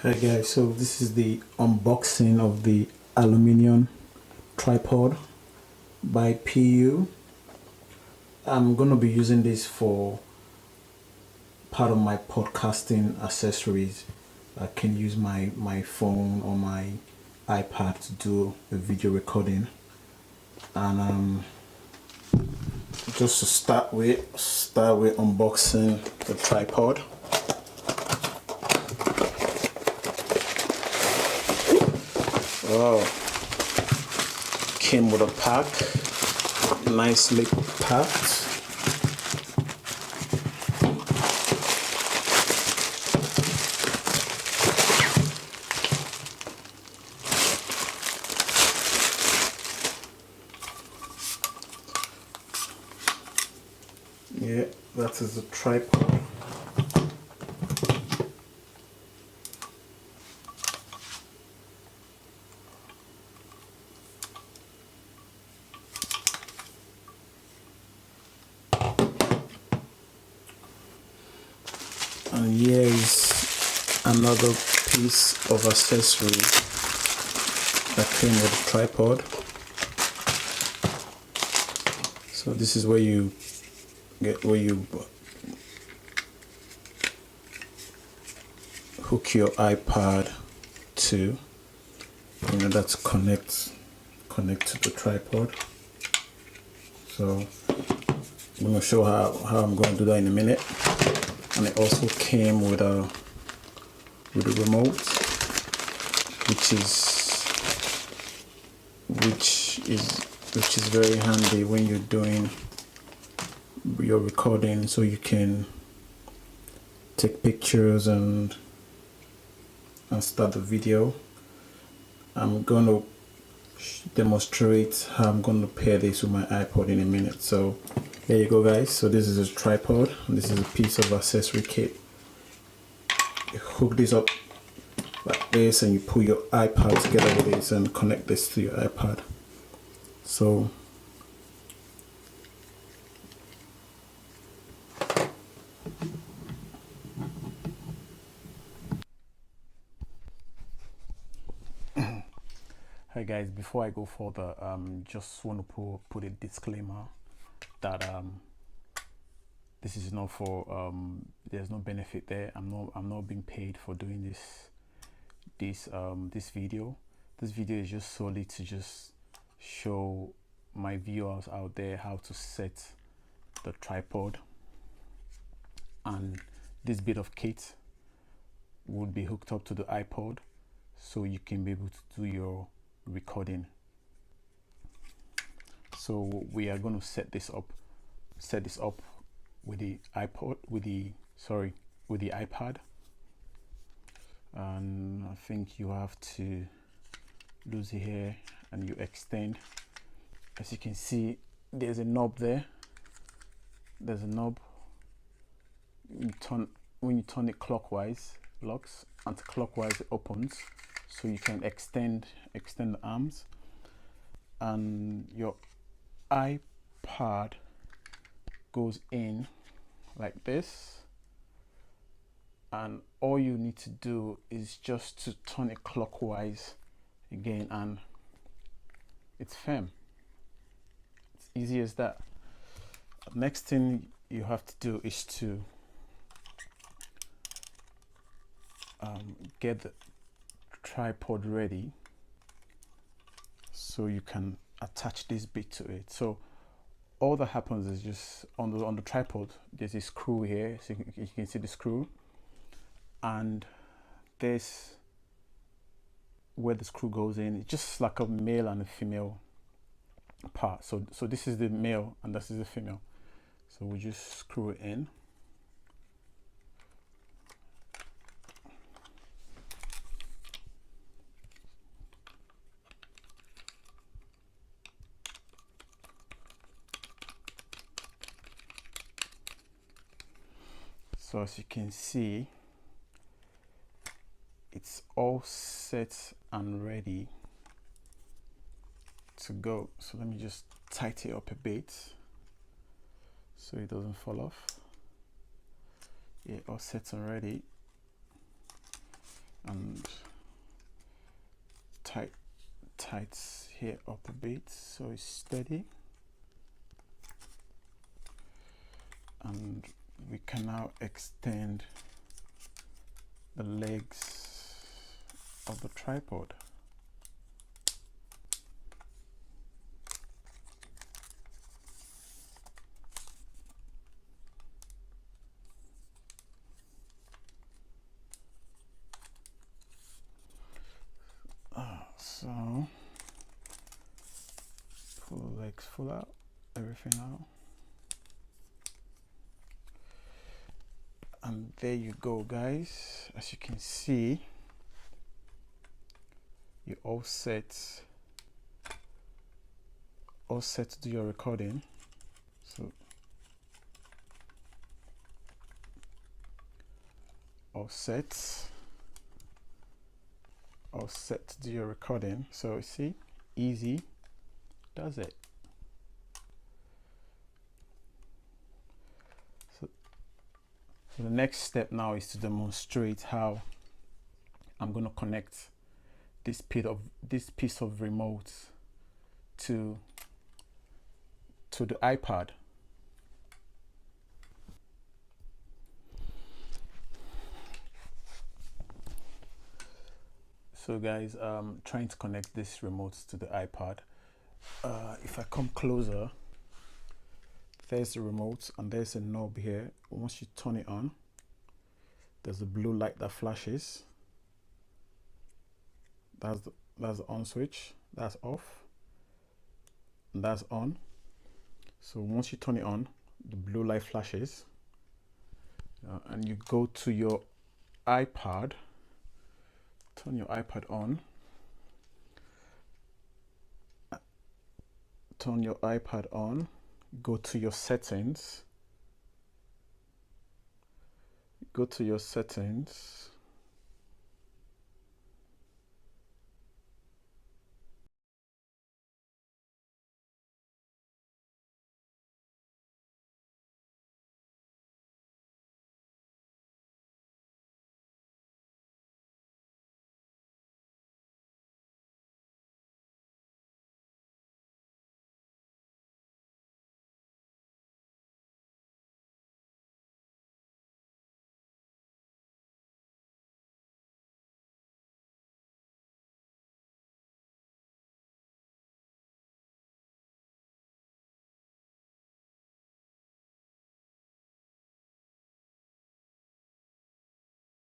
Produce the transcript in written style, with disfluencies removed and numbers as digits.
Hi guys, so this is the unboxing of the aluminium tripod by Peyou. I'm going to be using this for part of my podcasting accessories. I can use my phone or my iPad to do a video recording. And just to start with unboxing the tripod. Oh, came with a pack, nicely packed. Yeah, that is the tripod. And here is another piece of accessory that came with the tripod. So this is where you hook your iPad to in order to connect to the tripod. So I'm going to show how I'm going to do that in a minute. And it also came with a remote, which is very handy when you're doing your recording, so you can take pictures and start the video. I'm going to demonstrate how I'm going to pair this with my iPod in a minute. So there you go guys. So this is a tripod and this is a piece of accessory kit. You hook this up like this and you pull your iPad together with this and connect this to your iPad. So hi guys, before I go further, just want to put a disclaimer that this is not for there's no benefit there. I'm not being paid for doing this video. This video is just solely to just show my viewers out there how to set the tripod, and this bit of kit would be hooked up to the iPod so you can be able to do your recording. So we are going to set this up with the iPod, with the iPad. And I think you have to lose it here and you extend. As you can see, there's a knob there. There's a knob. When you turn it clockwise, locks, anti-clockwise it opens, so you can extend the arms. And your iPad goes in like this, and all you need to do is just to turn it clockwise again and it's firm. It's easy as that. Next thing you have to do is to get the tripod ready so you can attach this bit to it. So all that happens is just on the tripod there's a screw here, so you can see the screw, and this where the screw goes in, it's just like a male and a female part. So this is the male and this is the female, so we just screw it in. So as you can see, it's all set and ready to go. So let me just tighten it up a bit so it doesn't fall off. Yeah, all set and ready. and tights here up a bit so it's steady, and we can now extend the legs of the tripod. So pull the legs full out, everything out, and there you go, guys. As you can see, you're all set to do your recording. So all set to do your recording. So see, easy does it. So the next step now is to demonstrate how I'm going to connect this piece of remote to the iPad. So guys, trying to connect this remote to the iPad. If I come closer, there's the remote and there's a knob here. Once you turn it on, there's a blue light that flashes. That's the on switch. That's off. And that's on. So once you turn it on, the blue light flashes, and you go to your iPad. Turn your iPad on. Turn your iPad on. Go to your settings. Go to your settings.